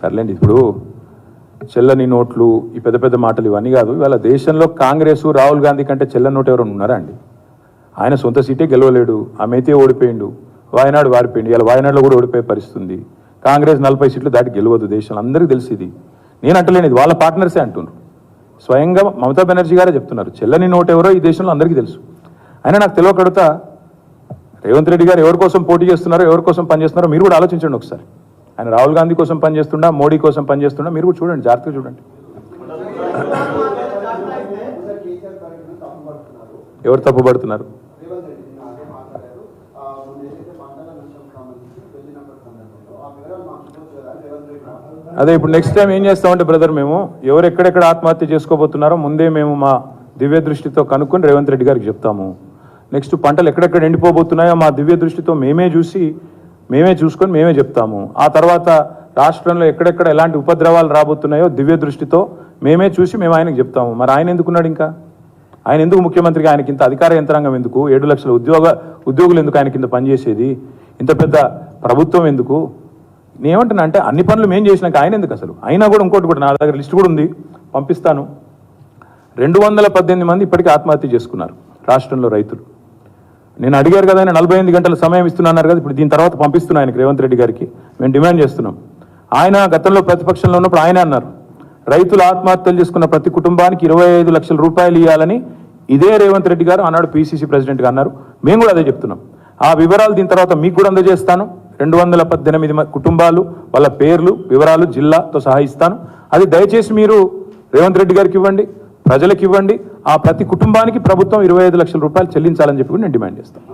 సర్లేండి, ఇప్పుడు చెల్లని నోట్లు, ఈ పెద్ద పెద్ద మాటలు ఇవన్నీ కాదు. ఇవాళ దేశంలో కాంగ్రెస్ రాహుల్ గాంధీ కంటే చెల్లని నోటు ఎవరైనా ఉన్నారా అండి? ఆయన సొంత సీటే గెలవలేడు, ఆమెతే ఓడిపోయిండు, వాయనాడు వారిపోయింది. ఇలా వాయనాడులో కూడా ఓడిపోయే పరిస్థితుంది. కాంగ్రెస్ 40 సీట్లు దాటి గెలవదు, దేశంలో అందరికీ తెలిసి. ఇది నేను అంటలేను, ఇది వాళ్ళ పార్ట్నర్సే అంటున్నారు. స్వయంగా మమతా బెనర్జీ గారే చెప్తున్నారు చెల్లని నోటు ఎవరో ఈ దేశంలో అందరికీ తెలుసు. అయినా నాకు తెలియకడుగుతా, రేవంత్ రెడ్డి గారు ఎవరి కోసం పోటీ చేస్తున్నారో, ఎవరి కోసం పనిచేస్తున్నారో మీరు కూడా ఆలోచించండి ఒకసారి. ఆయన రాహుల్ గాంధీ కోసం పనిచేస్తుండా, మోడీ కోసం పనిచేస్తుండా, మీరు కూడా చూడండి, జాగ్రత్తగా చూడండి. ఎవరు తప్పుపడుతున్నారు? అదే ఇప్పుడు నెక్స్ట్ టైం ఏం చేస్తామంటే బ్రదర్, మేము ఎవరు ఎక్కడెక్కడ ఆత్మహత్య చేసుకోబోతున్నారో ముందే మేము మా దివ్య దృష్టితో కనుక్కొని రేవంత్ రెడ్డి గారికి చెప్తాము. నెక్స్ట్ పంటలు ఎక్కడెక్కడ ఎండిపోబోతున్నాయో మా దివ్య దృష్టితో మేమే చూసుకొని మేమే చెప్తాము. ఆ తర్వాత రాష్ట్రంలో ఎక్కడెక్కడ ఎలాంటి ఉపద్రవాలు రాబోతున్నాయో దివ్య దృష్టితో మేమే చూసి మేము ఆయనకు చెప్తాము. మరి ఆయన ఎందుకున్నాడు? ఇంకా ఆయన ఎందుకు ముఖ్యమంత్రిగా? ఆయనకి ఇంత అధికార యంత్రాంగం ఎందుకు? 7 లక్షల ఉద్యోగులు ఎందుకు ఆయన కింద పనిచేసేది? ఇంత పెద్ద ప్రభుత్వం ఎందుకు? నేనేమంటున్నా అంటే అన్ని పనులు మేము చేసినాక ఆయన ఎందుకు అసలు? అయినా కూడా ఇంకోటి కూడా నా దగ్గర లిస్ట్ కూడా ఉంది, పంపిస్తాను. 218 మంది ఇప్పటికీ ఆత్మహత్య చేసుకున్నారు రాష్ట్రంలో రైతులు. నేను అడిగారు కదా, ఆయన 48 గంటల సమయం ఇస్తున్నారు కదా, ఇప్పుడు దీని తర్వాత పంపిస్తున్నా ఆయనకి, రేవంత్ రెడ్డి గారికి మేము డిమాండ్ చేస్తున్నాం. ఆయన గతంలో ప్రతిపక్షంలో ఉన్నప్పుడు ఆయన అన్నారు, రైతులు ఆత్మహత్యలు చేసుకున్న ప్రతి కుటుంబానికి 25 లక్షల రూపాయలు ఇవ్వాలని ఇదే రేవంత్ రెడ్డి గారు ఆనాడు పిసిసి ప్రెసిడెంట్గా అన్నారు. మేము కూడా అదే చెప్తున్నాం. ఆ వివరాలు దీని తర్వాత మీకు కూడా అందజేస్తాను. 218 కుటుంబాలు, వాళ్ళ పేర్లు, వివరాలు జిల్లాతో సహా ఇస్తాను. అది దయచేసి మీరు రేవంత్ రెడ్డి గారికి ఇవ్వండి, ప్రజలకు ఇవ్వండి. ఆ ప్రతి కుటుంబానికి ప్రభుత్వం 25 లక్షల రూపాయలు చెల్లించాలని చెప్పి కూడా నేను డిమాండ్ చేస్తాను.